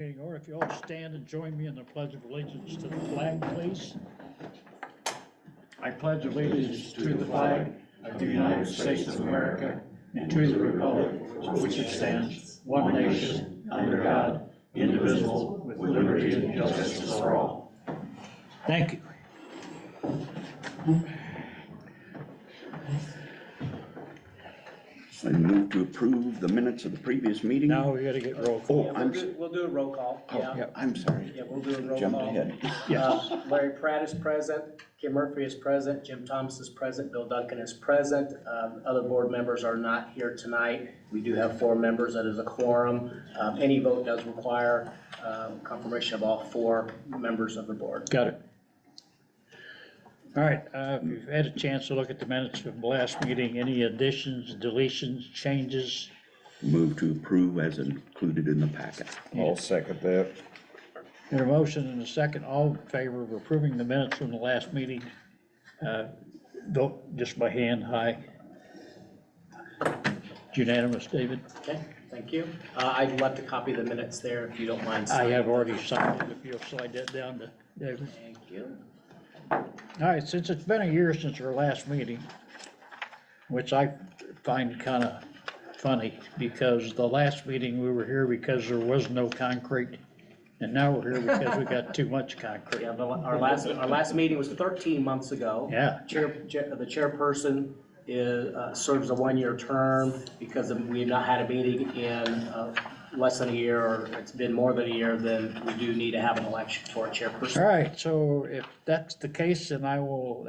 Meeting order. If you all stand and join me in the pledge of allegiance to the flag, please. I pledge allegiance to the flag of the United States of America and to the republic for which it stands, one nation, under God, indivisible, with liberty and justice for all. Thank you. I move to approve the minutes of the previous meeting. Now we gotta get roll call. Oh, We'll do a roll call, yeah. yeah. I'm sorry. Yeah, we'll do a roll Jumped call. ahead. Yes. Larry Pratt is present, Kim Murphy is present, Jim Thomas is present, Bill Duncan is present. Other board members are not here tonight. We do have 4 members, that is a quorum. Any vote does require confirmation of all 4 members of the board. Got it. All right, if you've had a chance to look at the minutes from the last meeting, any additions, deletions, changes? Move to approve as included in the packet. I'll second that. Got a motion and a second, all in favor of approving the minutes from the last meeting? Vote just by hand, aye. It's unanimous, David? Okay, thank you. I'd love to copy the minutes there if you don't mind. I signing. have already signed it, if you'll slide that down to David. Thank you. All right, since it's been a year since our last meeting, which I find kind of funny, because the last meeting we were here because there was no concrete, and now we're here because we got too much concrete. Yeah, our last meeting was 13 months ago. Yeah. The chairperson serves a 1-year term because we've not had a meeting in less than a year, or it's been more than a year, then we do need to have an election for a chairperson. All right, so if that's the case, then I will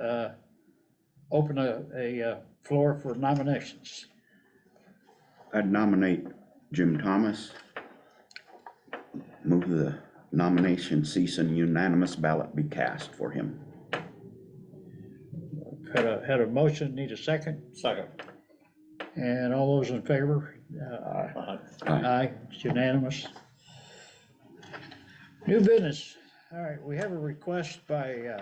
open a floor for nominations. I'd nominate Jim Thomas. Move the nomination cease and unanimous ballot be cast for him. Had a motion, need a second? Second. And all those in favor? Aye, it's unanimous. New business. All right, we have a request by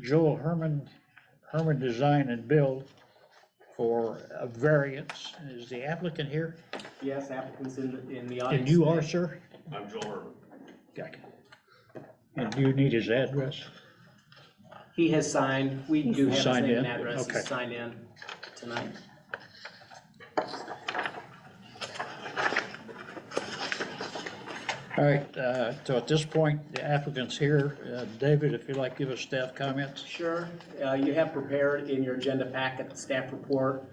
Joel Herman Design and Build for a variance. Is the applicant here? Yes, applicants in the audience. And you are, sir? I'm Joel Herman. Got it. And do you need his address? He has signed, we do have his Signed name in? and address, Okay. he's signed in tonight. All right, so at this point, the applicant's here. David, if you'd like to give us staff comments? Sure, you have prepared in your agenda packet, the staff report,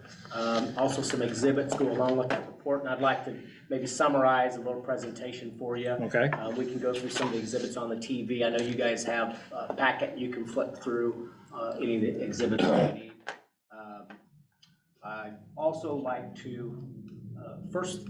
also some exhibits go along with that report, and I'd like to maybe summarize a little presentation for you. Okay. We can go through some of the exhibits on the TV. I know you guys have a packet, you can flip through any of the exhibits that you need. I'd also like to, first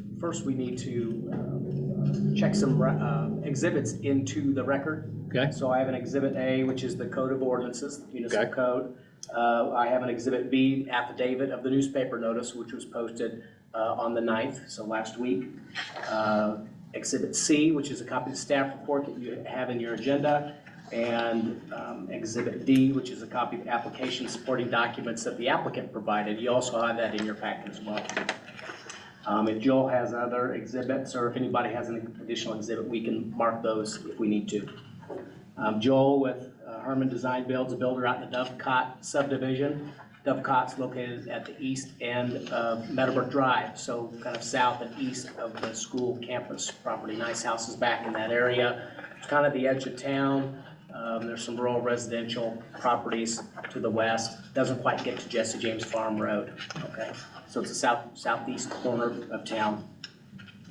we need to check some exhibits into the record. Okay. So I have an exhibit A, which is the Code of Ordinances, municipal Okay. code. I have an exhibit B, affidavit of the newspaper notice, which was posted on the 9th, so last week. Exhibit C, which is a copy of the staff report that you have in your agenda. And exhibit D, which is a copy of the application supporting documents that the applicant provided. You also have that in your packet as well. If Joel has other exhibits, or if anybody has an additional exhibit, we can mark those if we need to. Joel with Herman Design Builds, a builder out in the Dovecot subdivision. Dovecott's located at the east end of Meadowbrook Drive, so kind of south and east of the school campus property. Nice houses back in that area. It's kind of the edge of town. There's some rural residential properties to the west. Doesn't quite get to Jesse James Farm Road, okay? So it's the southeast corner of town.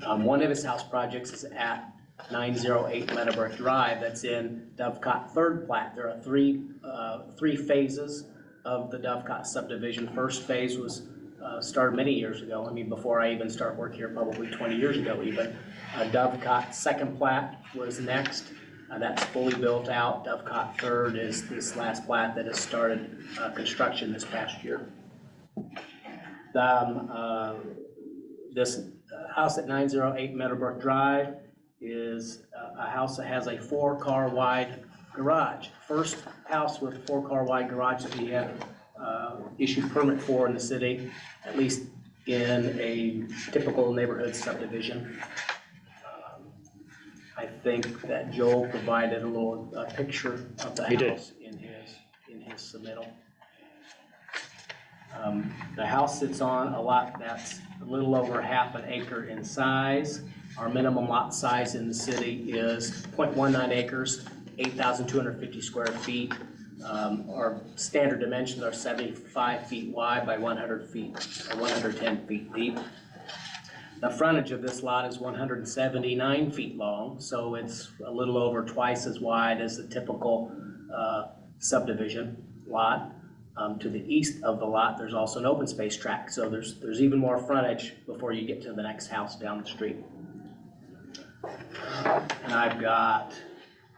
One of his house projects is at 908 Meadowbrook Drive. That's in Dovecot third plat. There are three phases of the Dovecot subdivision. First phase was started many years ago. I mean, before I even started work here, probably 20 years ago even. Dovecot second plat was next. That's fully built out. Dovecot third is this last plat that has started construction this past year. This house at 908 Meadowbrook Drive is a house that has a 4-car wide garage. First house with 4-car wide garage that we have issued permit for in the city, at least in a typical neighborhood subdivision. I think that Joel provided a little picture of the He did. house in his submittal. The house sits on a lot that's a little over half an acre in size. Our minimum lot size in the city is 0.19 acres, 8,250 square feet. Our standard dimensions are 75 feet wide by 100 feet, or 110 feet deep. The frontage of this lot is 179 feet long, so it's a little over twice as wide as the typical subdivision lot. To the east of the lot, there's also an open space tract, so there's even more frontage before you get to the next house down the street. And I've got,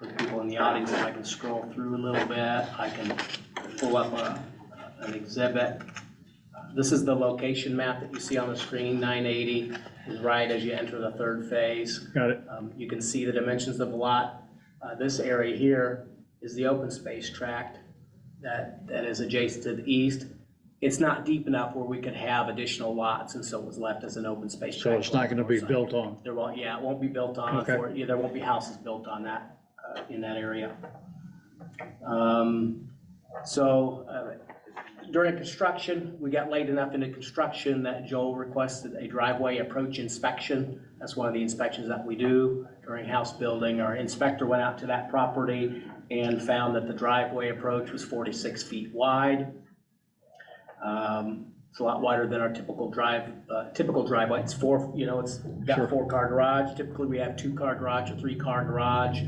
for the people in the audience, if I can scroll through a little bit, I can pull up an exhibit. This is the location map that you see on the screen. 980 is right as you enter the third phase. Got it. You can see the dimensions of the lot. This area here is the open space tract that is adjacent to the east. It's not deep enough where we could have additional lots, and so it was left as an open space So tract. it's not gonna be built on. There won't, yeah, it won't be built on, Okay. there won't be houses built on that, in that area. During construction, we got late enough into construction that Joel requested a driveway approach inspection. That's one of the inspections that we do during house building. Our inspector went out to that property and found that the driveway approach was 46 feet wide. It's a lot wider than our typical driveway. It's it's got Sure. a 4-car garage. Typically, we have 2-car garage, a 3-car garage.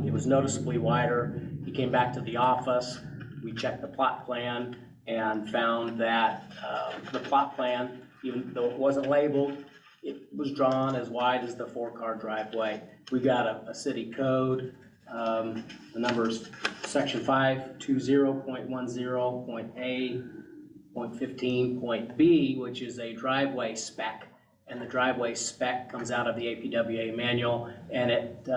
It was noticeably wider. He came back to the office. We checked the plot plan and found that the plot plan, even though it wasn't labeled, it was drawn as wide as the 4-car driveway. We got a city code. The number's section 520.10.A.15.B, which is a driveway spec. And the driveway spec comes out of the APWA manual, and it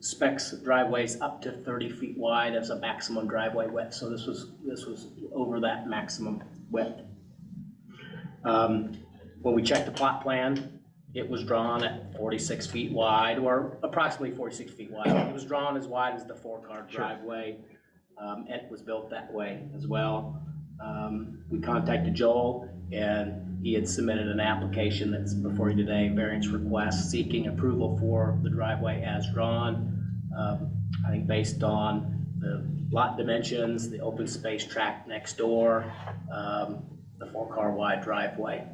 specs driveways up to 30 feet wide as a maximum driveway width. So this was over that maximum width. When we checked the plot plan, it was drawn at 46 feet wide, or approximately 46 feet wide. It was drawn as wide as the 4-car driveway, and it was built that way as well. We contacted Joel, and he had submitted an application that's before you today, variance request seeking approval for the driveway as drawn. I think based on the lot dimensions, the open space tract next door, the 4-car wide driveway.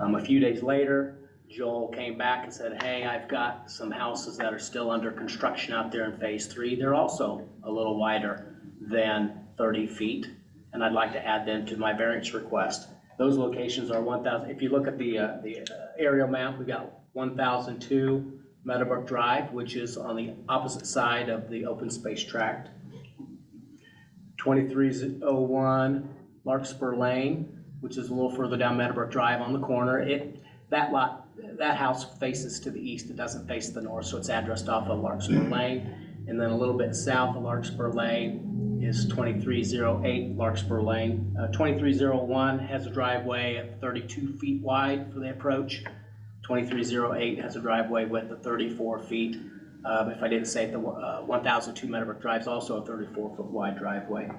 A few days later, Joel came back and said, hey, I've got some houses that are still under construction out there in phase 3. They're also a little wider than 30 feet, and I'd like to add them to my variance request. Those locations are 1,000. If you look at the aerial map, we got 1002 Meadowbrook Drive, which is on the opposite side of the open space tract. 2301 Larkspur Lane, which is a little further down Meadowbrook Drive on the corner. That house faces to the east. It doesn't face the north, so it's addressed off of Larkspur Lane. And then a little bit south of Larkspur Lane is 2308 Larkspur Lane. 2301 has a driveway at 32 feet wide for the approach. 2308 has a driveway width of 34 feet. If I didn't say it, the 1002 Meadowbrook Drive is also a 34-foot wide driveway.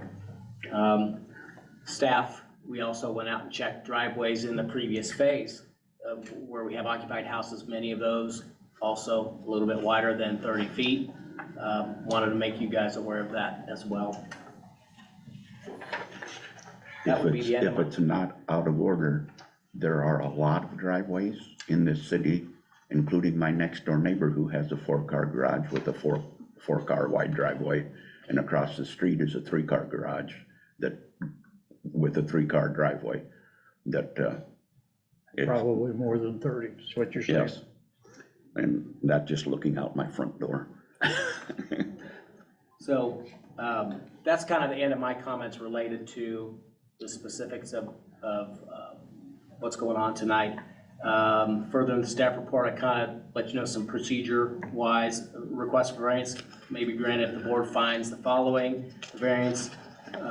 Staff, we also went out and checked driveways in the previous phase where we have occupied houses, many of those also a little bit wider than 30 feet. Wanted to make you guys aware of that as well. That would be the end of If it's not out of order, there are a lot of driveways in this city, including my next door neighbor who has a 4-car garage with a four-car wide driveway. And across the street is a 3-car garage with a 3-car driveway that, it's, Probably more than 30, is what you're saying. yes. And that's just looking out my front door. So that's kind of the end of my comments related to the specifics of what's going on tonight. Further in the staff report, I kind of let you know some procedure-wise request for variance may be granted if the board finds the following. The variance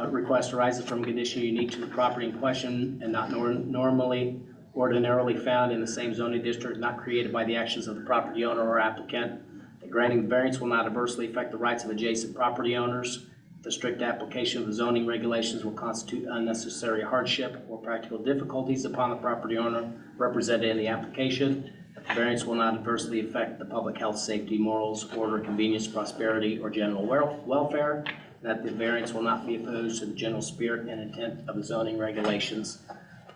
request arises from a condition unique to the property in question and not ordinarily found in the same zoning district, not created by the actions of the property owner or applicant. Granting the variance will not adversely affect the rights of adjacent property owners. The strict application of the zoning regulations will constitute unnecessary hardship or practical difficulties upon the property owner represented in the application. The variance will not adversely affect the public health, safety, morals, order, convenience, prosperity, or general welfare. That the variance will not be opposed to the general spirit and intent of the zoning regulations.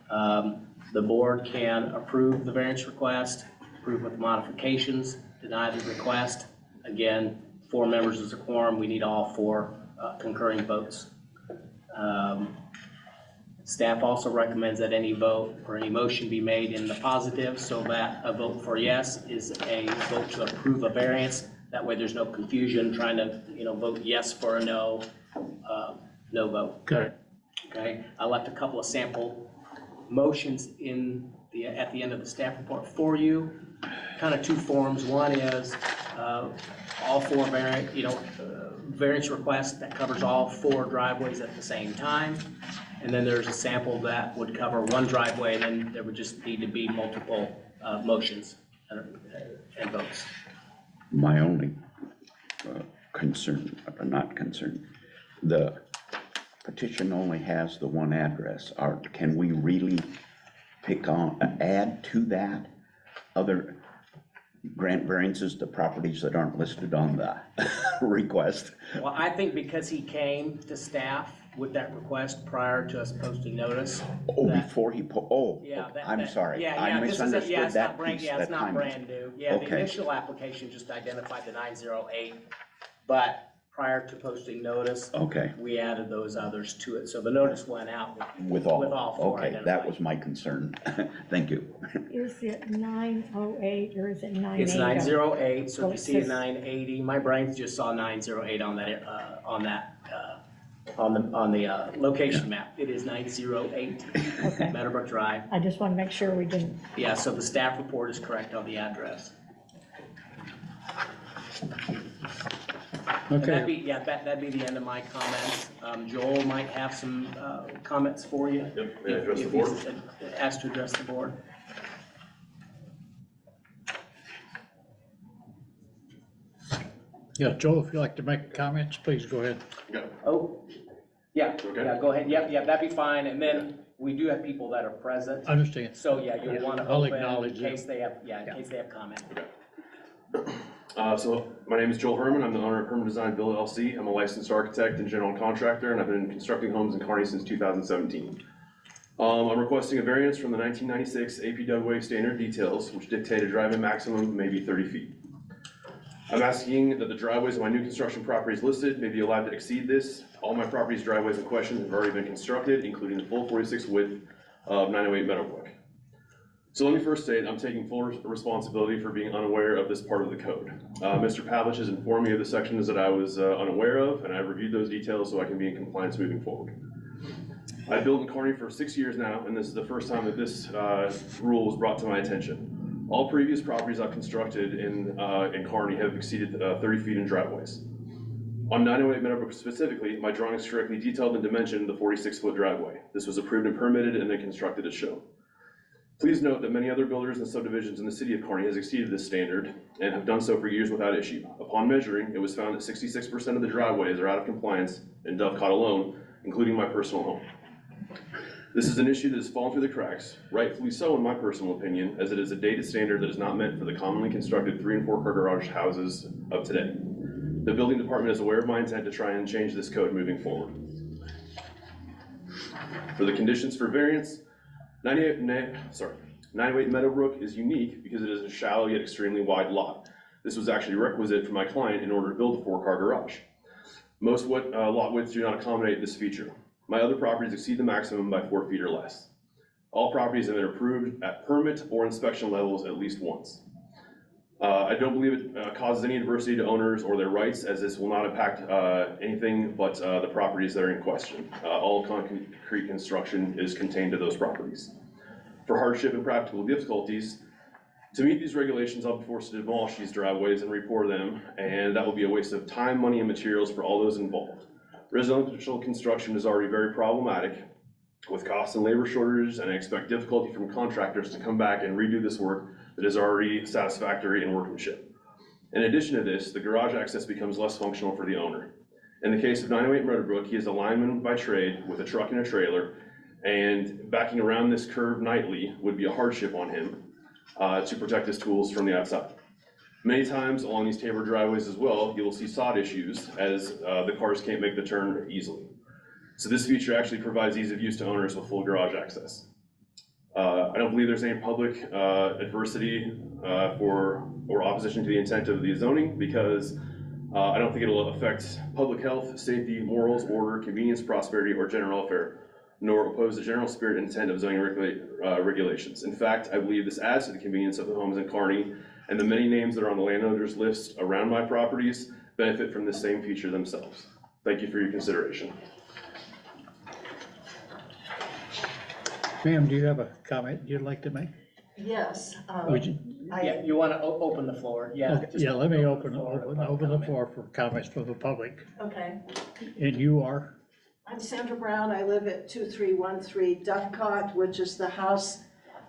The board can approve the variance request, approve with modifications, deny the request. Again, 4 members is a quorum. We need all 4 concurring votes. Staff also recommends that any vote or any motion be made in the positive, so that a vote for yes is a vote to approve a variance. That way there's no confusion trying to, vote yes for a no, no vote. Good. Okay, I left a couple of sample motions at the end of the staff report for you. Kind of 2 forms. One is all 4 variance requests that covers all 4 driveways at the same time. And then there's a sample that would cover 1 driveway, and then there would just need to be multiple motions and votes. My only concern, or not concern, the petition only has the 1 address. Can we really add to that other grant variances to properties that aren't listed on the request? Well, I think because he came to staff with that request prior to us posting notice. Oh, that- before he Yeah. I'm sorry, Yeah, I this is misunderstood yeah, it's that not brand, piece, yeah, that it's not timing. brand new. Yeah, the Okay. initial application just identified the 908, but prior to posting notice, Okay, we added those others to it. So the notice went out with all, with all 4 okay, that identified. was my concern. Thank you. Is it 908 or is it 980? It's 908, so if Well, you it see a says- 980, my brain just saw 908 on the location map. It is 908 Okay. Meadowbrook Drive. I just want to make sure we didn't, Yeah, so the staff report is correct on the address. And that'd Okay, be, that'd be the end of my comments. Joel might have some comments for you. Yep, may I address the if board? he's asked to address the board. yeah, Joel, if you'd like to make comments, please go ahead. Okay. Oh, yeah, Okay. yeah, go ahead. Yep, that'd be fine. And then we do have people that are present. Understand. So, yeah, you'll want to I'll open in acknowledge them. case they have, in case they have comment. So my name is Joel Herman. I'm the owner of Herman Design Build LLC. I'm a licensed architect and general contractor, and I've been constructing homes in Kearney since 2017. I'm requesting a variance from the 1996 APWA standard details, which dictate a drive-in maximum of maybe 30 feet. I'm asking that the driveways of my new construction properties listed may be allowed to exceed this. All my property's driveways in question have already been constructed, including the full 46 width of 908 Meadowbrook. So let me first state, I'm taking full responsibility for being unaware of this part of the code. Mr. Pavlich has informed me of the sections that I was unaware of, and I've reviewed those details so I can be in compliance moving forward. I've built in Kearney for 6 years now, and this is the first time that this rule was brought to my attention. All previous properties I've constructed in Kearney have exceeded 30 feet in driveways. On 908 Meadowbrook specifically, my drawings correctly detailed and dimensioned the 46-foot driveway. This was approved and permitted and then constructed as shown. Please note that many other builders and subdivisions in the city of Kearney has exceeded this standard and have done so for years without issue. Upon measuring, it was found that 66% of the driveways are out of compliance in Dovecot alone, including my personal home. This is an issue that has fallen through the cracks, rightfully so in my personal opinion, as it is a dated standard that is not meant for the commonly constructed 3- and 4-car garage houses of today. The building department is aware of my intent to try and change this code moving forward. For the conditions for variance, 908 Meadowbrook is unique because it is a shallow yet extremely wide lot. This was actually requisite for my client in order to build a 4-car garage. Most lot widths do not accommodate this feature. My other properties exceed the maximum by 4 feet or less. All properties have been approved at permit or inspection levels at least once. I don't believe it causes any adversity to owners or their rights, as this will not impact anything but the properties that are in question. All concrete construction is contained to those properties. For hardship and practical difficulties, to meet these regulations, I'll be forced to demolish these driveways and re-pour them, and that will be a waste of time, money, and materials for all those involved. Residential construction is already very problematic with cost and labor shortages, and I expect difficulty from contractors to come back and redo this work that is already satisfactory in workmanship. In addition to this, the garage access becomes less functional for the owner. In the case of 908 Meadowbrook, he is a lineman by trade with a truck and a trailer, and backing around this curve nightly would be a hardship on him to protect his tools from the outside. Many times along these Tabor driveways as well, you will see sod issues as the cars can't make the turn easily. So this feature actually provides ease of use to owners with full garage access. I don't believe there's any public adversity or opposition to the intent of the zoning, because I don't think it'll affect public health, safety, morals, order, convenience, prosperity, or general welfare, nor oppose the general spirit and intent of zoning regulations. In fact, I believe this adds to the convenience of the homes in Kearney, and the many names that are on the landowners list around my properties benefit from the same feature themselves. Thank you for your consideration. Ma'am, do you have a comment you'd like to make? Yes. Would you? Yeah, you want to open the floor, yeah. Okay, just yeah, let me open the floor. the floor for comments from the public. Okay. And you are? I'm Sandra Brown. I live at 2313 Duffcott, which is the house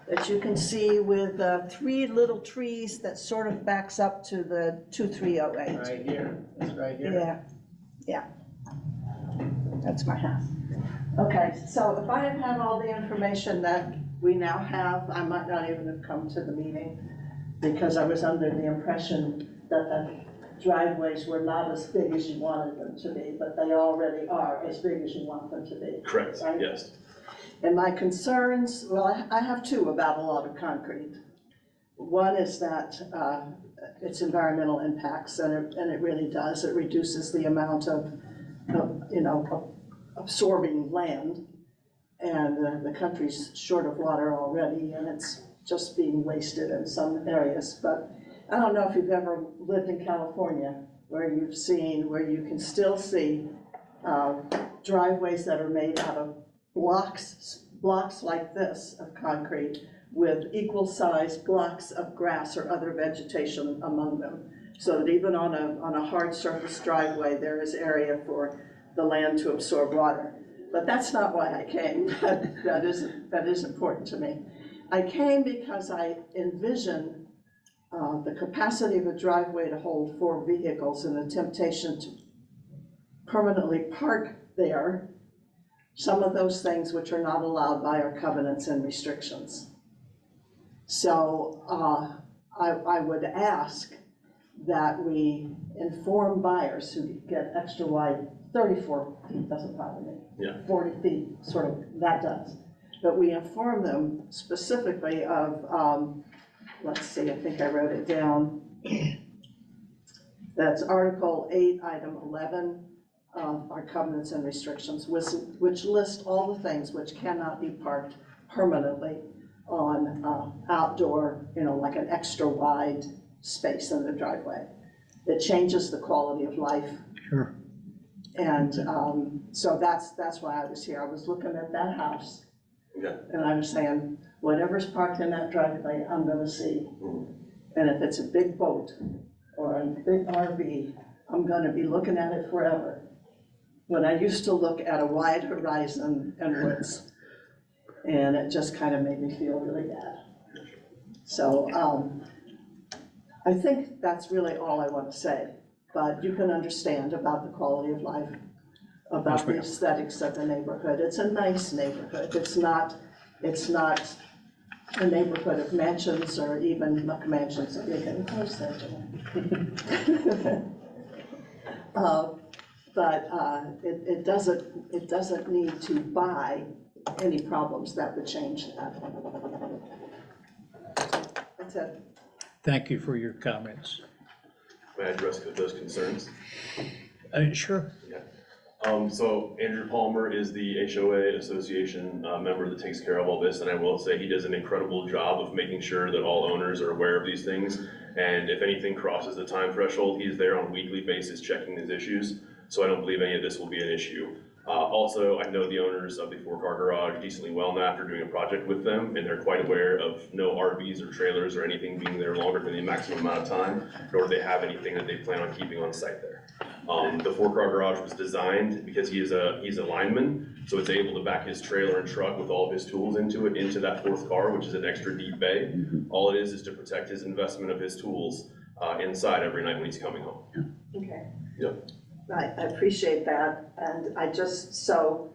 that you can see with 3 little trees that sort of backs up to the 2308. Right here, it's right here. Yeah, yeah. That's my house. Okay, so if I had had all the information that we now have, I might not even have come to the meeting, because I was under the impression that the driveways were not as big as you wanted them to be, but they already are as big as you want them to be. Correct, Right? yes. And my concerns, well, I have 2 about a lot of concrete. One is that it's environmental impacts, and it really does. It reduces the amount of absorbing land, and the country's short of water already, and it's just being wasted in some areas. But I don't know if you've ever lived in California, where you can still see driveways that are made out of blocks like this of concrete with equal-sized blocks of grass or other vegetation among them. So that even on a hard surface driveway, there is area for the land to absorb water. But that's not why I came. That is important to me. I came because I envision the capacity of a driveway to hold 4 vehicles and the temptation to permanently park there some of those things which are not allowed by our covenants and restrictions. So I would ask that we inform buyers who get extra wide, 34 feet doesn't bother me. Yeah. 40 feet, sort of, that does. But we inform them specifically of, let's see, I think I wrote it down. That's Article 8, Item 11 of our covenants and restrictions, which list all the things which cannot be parked permanently on outdoor, like an extra wide space in the driveway. It changes the quality of life. Sure. And so that's why I was here. I was looking at that house. Okay. And I was saying, whatever's parked in that driveway, I'm gonna see. And if it's a big boat or a big RV, I'm gonna be looking at it forever. When I used to look at a wide horizon and woods, and it just kind of made me feel really bad. So I think that's really all I want to say. But you can understand about the quality of life, about the aesthetics of the neighborhood. It's a nice neighborhood. It's not a neighborhood of mansions or even McMansions. You can close that door. But it doesn't need to buy any problems that would change that. That's it. Thank you for your comments. May I address those concerns? Sure. So Andrew Palmer is the HOA Association member that takes care of all this, and I will say he does an incredible job of making sure that all owners are aware of these things. And if anything crosses the time threshold, he's there on a weekly basis checking these issues. So I don't believe any of this will be an issue. Also, I know the owners of the 4-car garage decently well now after doing a project with them, and they're quite aware of no RVs or trailers or anything being there longer than the maximum amount of time, nor do they have anything that they plan on keeping on site there. The 4-car garage was designed because he's a lineman, so it's able to back his trailer and truck with all of his tools into that 4th car, which is an extra deep bay. All it is to protect his investment of his tools inside every night when he's coming home. Okay. Yep. I appreciate that, and I just, so,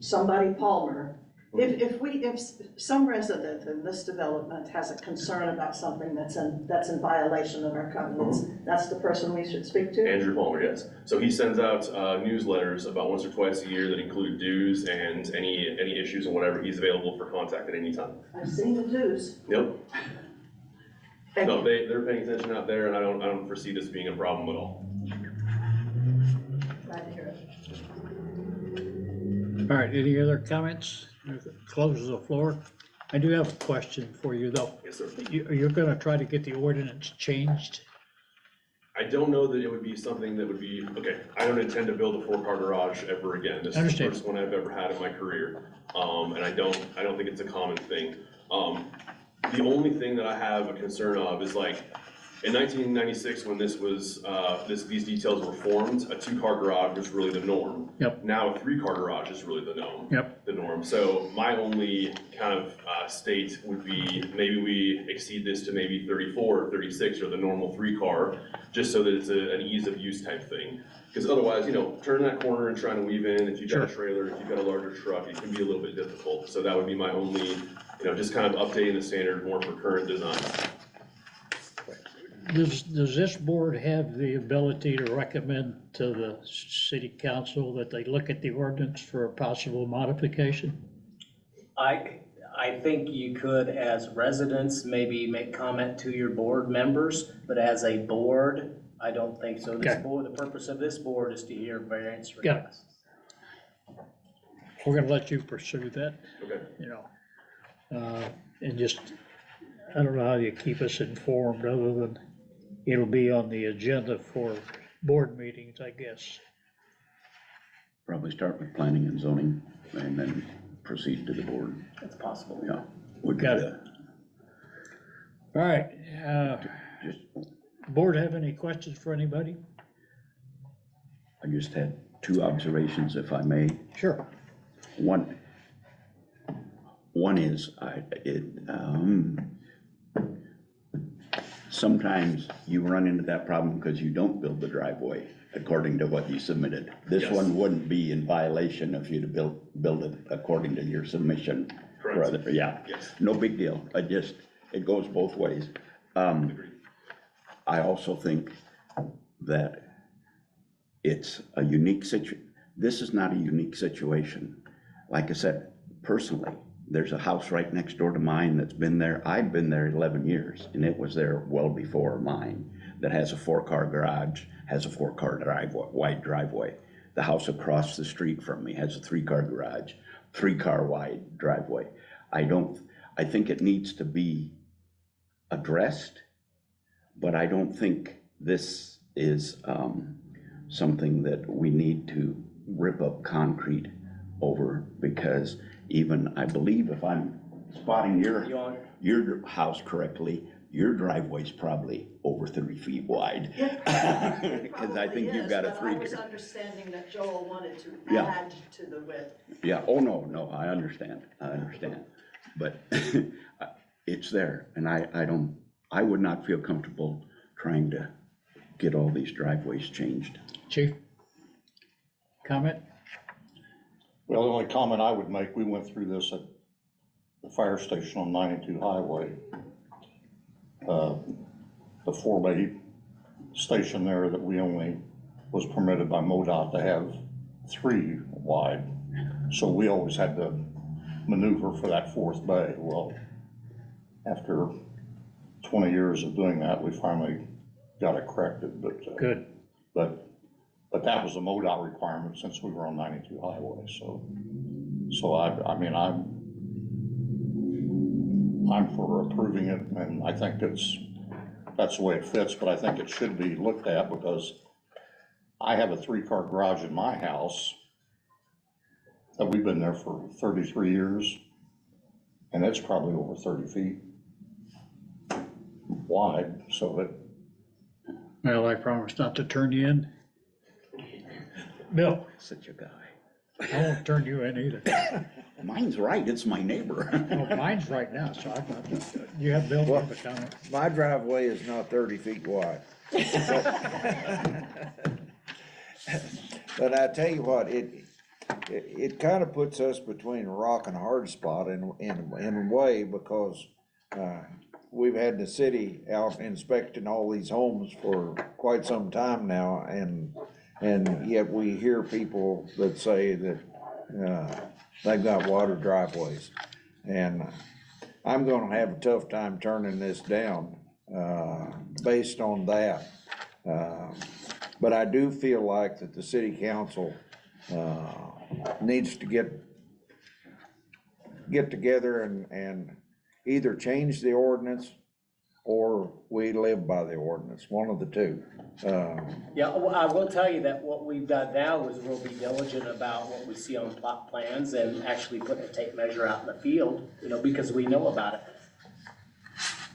somebody Palmer, if some resident in this development has a concern about something that's in violation of our covenants, that's the person we should speak to? Andrew Palmer, yes. So he sends out newsletters about once or twice a year that include dues and any issues and whatever. He's available for contact at any time. I've seen the dues. Yep. Thank No, you. they're paying attention out there, and I don't foresee this being a problem at all. Glad to hear it. All right, any other comments? Close the floor. I do have a question for you, though. Yes, sir. You're gonna try to get the ordinance changed? I don't know that it would be something that would be, okay, I don't intend to build a four-car garage ever again. This is the Understand. first one I've ever had in my career. And I don't think it's a common thing. The only thing that I have a concern of is like, in 1996, when this was, these details were formed, a two-car garage was really the norm. Yep. Now a three-car garage is really the norm. Yep. The norm. So my only kind of state would be maybe we exceed this to maybe 34 or 36 or the normal three-car, just so that it's an ease of use type thing. Because otherwise, turn that corner and trying to weave in, if you've got a trailer, if you've got a larger truck, it can be a little bit difficult. So that would be my only, just kind of updating the standard more for current design. Does this board have the ability to recommend to the city council that they look at the ordinance for a possible modification? I think you could, as residents, maybe make comment to your board members, but as a board, I don't think so. This Okay. board, the purpose of this board is to hear variance Got it. requests. We're gonna let you pursue that, Okay. and just, I don't know how you keep us informed, other than it'll be on the agenda for board meetings, I guess. Probably start with planning and zoning and then proceed to the board. It's possible. Yeah. We Got could, it. All right, just, board have any questions for anybody? I just had two observations, if I may. Sure. One is, sometimes you run into that problem because you don't build the driveway according to what you submitted. This Yes. one wouldn't be in violation if you'd build it according to your submission. Correct. Yeah, Yes. no big deal. It goes both ways. Agreed. I also think that it's a unique this is not a unique situation. Like I said, personally, there's a house right next door to mine that's been there, I've been there 11 years, and it was there well before mine, that has a 4-car garage, has a 4-car wide driveway. The house across the street from me has a 3-car garage, 3-car wide driveway. I think it needs to be addressed, but I don't think this is something that we need to rip up concrete over, because even, I believe, if I'm spotting your house correctly, your driveway's probably over 30 feet wide. Because I think you've got a Probably 3. is, but I was understanding that Joel wanted to Yeah. add to the width. Yeah, oh, no, I understand. But it's there, and I would not feel comfortable trying to get all these driveways changed. Chief? Comment? Well, the only comment I would make, we went through this at the fire station on 92 Highway. The 4-bay station there that we only was permitted by MoDOT to have 3 wide. So we always had to maneuver for that 4th bay. Well, after 20 years of doing that, we finally got it corrected, but. Good. But that was a MoDOT requirement since we were on 92 Highway, so I mean, I'm for approving it, and I think that's the way it fits, but I think it should be looked at, because I have a 3-car garage in my house that we've been there for 33 years, and it's probably over 30 feet wide, so it. Well, I promise not to turn you in. Bill? Such a guy. I won't turn you in either. Mine's right, it's my neighbor. Well, mine's right now, so I'm not, you have Bill have a comment? My driveway is not 30 feet wide. But I tell you what, it kind of puts us between a rock and a hard spot in a way, because we've had the city out inspecting all these homes for quite some time now, and yet we hear people that say that they've got water driveways. And I'm gonna have a tough time turning this down based on that. But I do feel like that the city council needs to get together and either change the ordinance or we live by the ordinance, one of the two. Yeah, well, I will tell you that what we've done now is we'll be diligent about what we see on plot plans and actually putting a tape measure out in the field, because we know about it.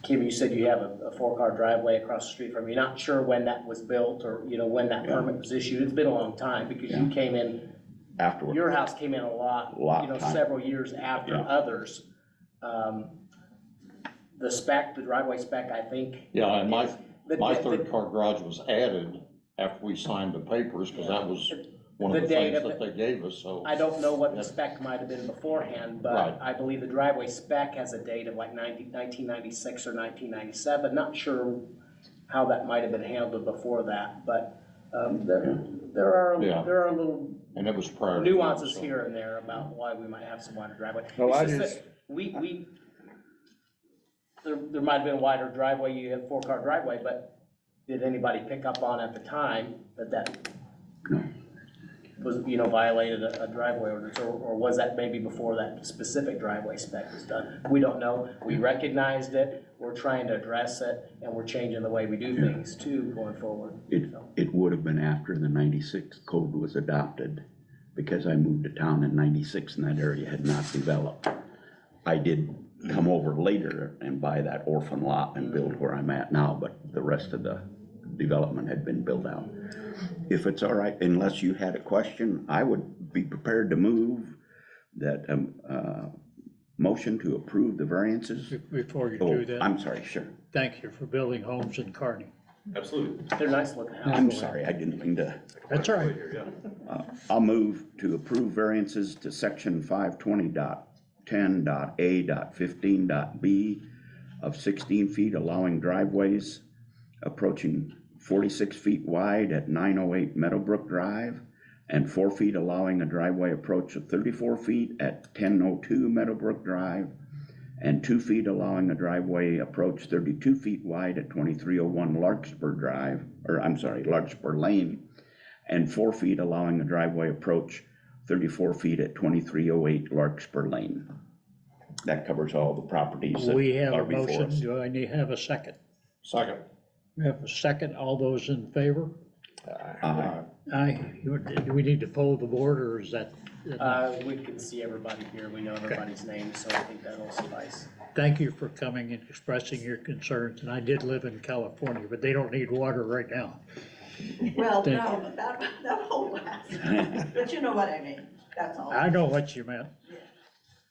Kim, you said you have a 4-car driveway across the street from you. You're not sure when that was built or, when that permit was issued. It's been a long time because you came in, Afterward. your house came in a lot, Time. several years after Yeah. others. The driveway spec, I think. Yeah, and my the- third car garage was added after we signed the papers, because that was one of The the date things of that they gave us, so. I don't know what the spec might have been beforehand, but Right. I believe the driveway spec has a date of like 1996 or 1997. Not sure how that might have been handled before that, but there are Yeah. little And it was prior. to that, nuances so. here and there about why we might have some wider driveway. Well, It's I that just- there might have been a wider driveway, you have 4-car driveway, but did anybody pick up on at the time that was, violated a driveway ordinance, or was that maybe before that specific driveway spec was done? We don't know. We recognized it, we're trying to address it, and we're changing the way we do things too going forward. It would have been after the 96 code was adopted, because I moved to town in 96 and that area had not developed. I did come over later and buy that orphan lot and build where I'm at now, but the rest of the development had been built out. If it's all right, unless you had a question, I would be prepared to move that motion to approve the variances. Before you Oh, do that, I'm sorry, sure. thank you for building homes in Kearney. Absolutely. They're nice looking houses. I'm sorry, I didn't mean to. That's all right. Right here, yeah. I'll move to approve variances to section 520.10.A.15.B of 16 feet, allowing driveways approaching 46 feet wide at 908 Meadowbrook Drive, and 4 feet allowing a driveway approach of 34 feet at 1002 Meadowbrook Drive, and 2 feet allowing a driveway approach 32 feet wide at 2301 Larkspur Lane, and 4 feet allowing a driveway approach 34 feet at 2308 Larkspur Lane. That covers all the properties that We have are a before motion. us. Do I need to have a second? Second. We have a second. All those in favor? Aye. Aye. Do we need to poll the board, or is that? We can see everybody here, we know everybody's name, so I think that'll suffice. Thank you for coming and expressing your concerns, and I did live in California, but they don't need water right now. Well, Thank no, that won't last, but you know what I mean, that's all. I know what you meant,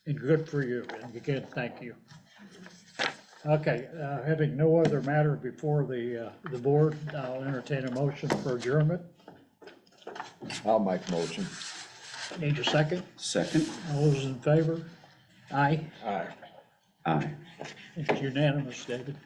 and good for you, and again, thank you. Okay, having no other matter before the board, I'll entertain a motion for adjournment. I'll make a motion. Need a second? Second? All those in favor? Aye. Aye. Aye. It's unanimous, David.